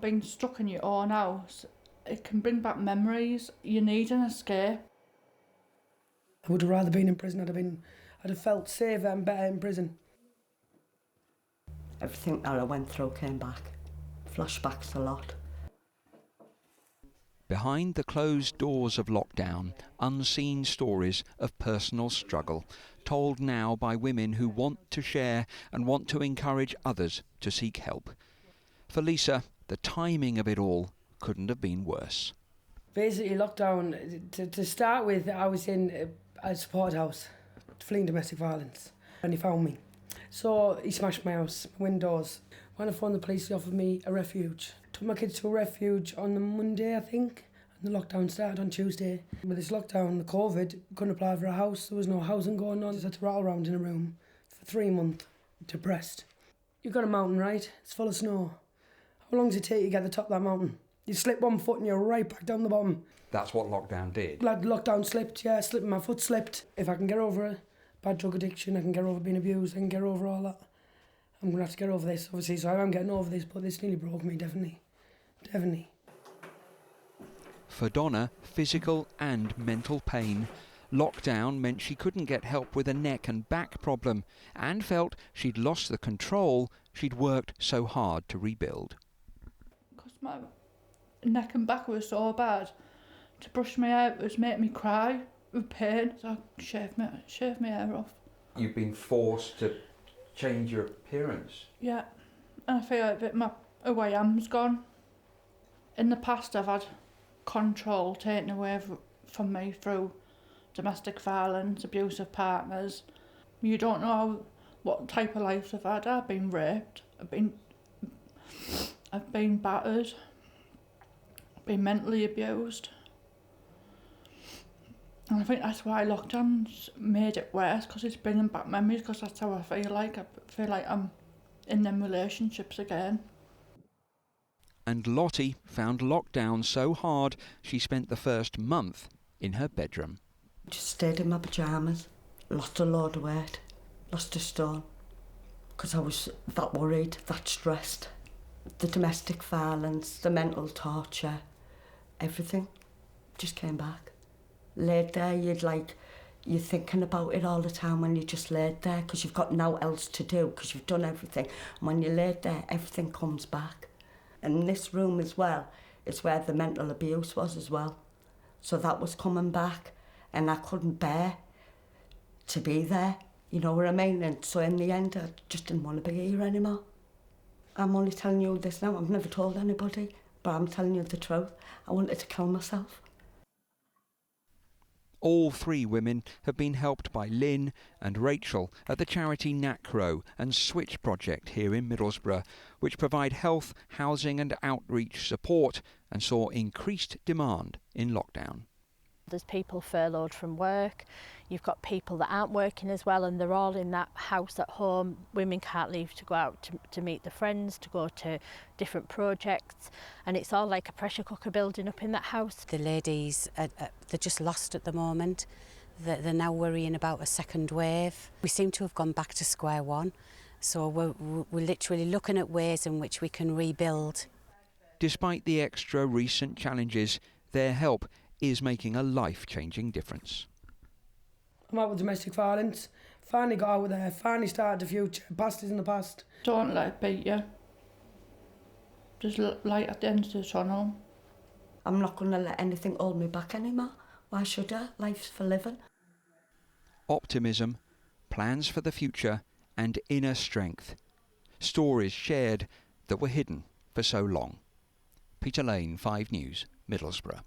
Being stuck in your own house, it can bring back memories. You need an escape. I would have rather been in prison. I'd have felt safer and better in prison. Everything that I went through came back. Flashbacks a lot. Behind the closed doors of lockdown, unseen stories of personal struggle, told now by women who want to share and want to encourage others to seek help. For Lisa, the timing of it all couldn't have been worse. Basically, lockdown, to start with, I was in a support house, fleeing domestic violence, and he found me. So he smashed my house, windows. When I phoned the police, he offered me a refuge. Took my kids to a refuge on the Monday, I think, and the lockdown started on Tuesday. With this lockdown, the COVID, couldn't apply for a house, there was no housing going on. I just had to rattle around in a room for 3 months, depressed. You've got a mountain, right? It's full of snow. How long does it take you to get to the top of that mountain? You slip one foot and you're right back down the bottom. That's what lockdown did? Like lockdown slipped, yeah, my foot slipped. If I can get over it, bad drug addiction, I can get over being abused, I can get over all that. I'm going to have to get over this, obviously, so I am getting over this, but this nearly broke me, definitely. For Donna, physical and mental pain. Lockdown meant she couldn't get help with a neck and back problem and felt she'd lost the control she'd worked so hard to rebuild. Because my neck and back were so bad, to brush my hair was making me cry with pain, so I shaved my hair off. You've been forced to change your appearance? Yeah, and I feel like who I am's gone. In the past I've had control taken away from me through domestic violence, abusive partners. You don't know what type of life I've had. I've been raped, I've been battered, been mentally abused. And I think that's why lockdown's made it worse, because it's bringing back memories, because that's how I feel like. I feel like I'm in them relationships again. And Lottie found lockdown so hard she spent the first month in her bedroom. Just stayed in my pyjamas, lost a load of weight, lost a stone, because I was that worried, that stressed. The domestic violence, the mental torture, everything just came back. Laid there, you're thinking about it all the time when you just laid there, because you've got nothing else to do, because you've done everything. And when you laid there, everything comes back. And this room as well is where the mental abuse was as well. So that was coming back, and I couldn't bear to be there, you know what I mean? And so in the end, I just didn't want to be here anymore. I'm only telling you this now, I've never told anybody, but I'm telling you the truth. I wanted to kill myself. All three women have been helped by Lynn and Rachel at the charity NACRO and Switch project here in Middlesbrough, which provide health, housing and outreach support and saw increased demand in lockdown. There's people furloughed from work, you've got people that aren't working as well, and they're all in that house at home. Women can't leave to go out to meet their friends, to go to different projects, and it's all like a pressure cooker building up in that house. The ladies, they're just lost at the moment. They're now worrying about a second wave. We seem to have gone back to square one, so we're literally looking at ways in which we can rebuild. Despite the extra recent challenges, their help is making a life-changing difference. I'm out with domestic violence, finally got out of there, finally started the future, past is in the past. Don't let it beat you. There's light at the end of the tunnel. I'm not going to let anything hold me back anymore. Why should I? Life's for living. Optimism, plans for the future and inner strength. Stories shared that were hidden for so long. Peter Lane, 5 News, Middlesbrough.